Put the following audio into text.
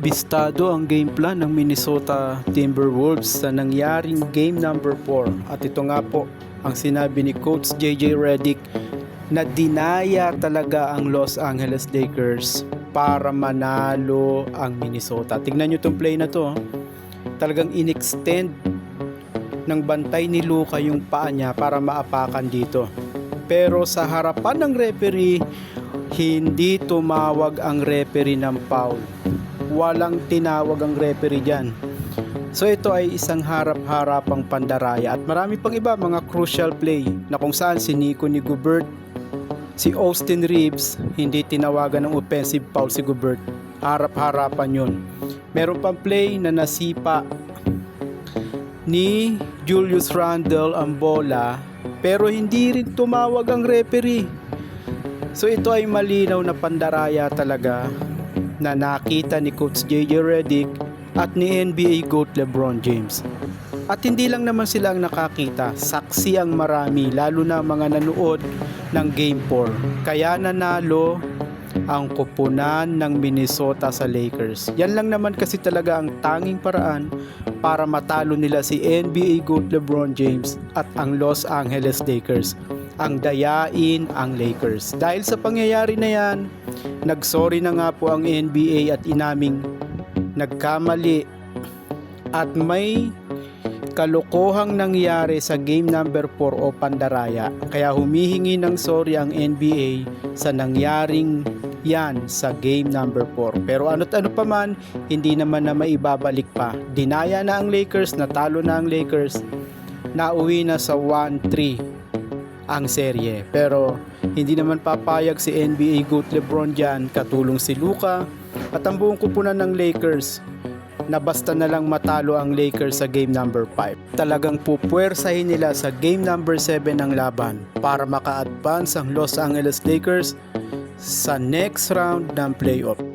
Bistado ang game plan ng Minnesota Timberwolves sa nangyaring game number 4 at ito nga po ang sinabi ni Coach JJ Redick na dinaya talaga ang Los Angeles Lakers para manalo ang Minnesota. Tingnan nyo itong play na to. Talagang inextend ng bantay ni Luka yung paa niya para maapakan dito. Pero sa harapan ng referee, hindi tumawag ang referee ng foul. Walang tinawag ang referee dyan. So ito ay isang harap-harapang pandaraya at marami pang iba mga crucial play na kung saan si Nico ni Gobert, si Austin Reeves, hindi tinawagan ng offensive foul si Gobert. Harap-harapan yun. Meron pang play na nasipa ni Julius Randle ang bola pero hindi rin tumawag ang referee. So ito ay malinaw na pandaraya talaga na nakita ni Coach JJ Redick at ni NBA GOAT LeBron James. At hindi lang naman sila ang nakakita, saksi ang marami, lalo na mga nanood ng Game 4. Kaya nanalo ang koponan ng Minnesota sa Lakers. Yan lang naman kasi talaga ang tanging paraan para matalo nila si NBA GOAT LeBron James at ang Los Angeles Lakers. Ang dayain ang Lakers. Dahil sa pangyayari na yan, nagsorry na nga po ang NBA at inaming nagkamali at may kalokohang nangyari sa game number 4 o pandaraya. Kaya humihingi ng sorry ang NBA sa nangyaring yan sa game number 4. Pero ano't ano pa man, hindi naman na maibabalik pa. Dinaya na ang Lakers, natalo na ang Lakers, nauwi na sa 1-3 ang serye. Pero hindi naman papayag si NBA GOAT LeBron dyan, katulong si Luka at ang buong kupunan ng Lakers na basta na lang matalo ang Lakers sa game number 5. Talagang pupuwersahin nila sa game number 7 ang laban para maka-advance ang Los Angeles Lakers sa next round ng playoff.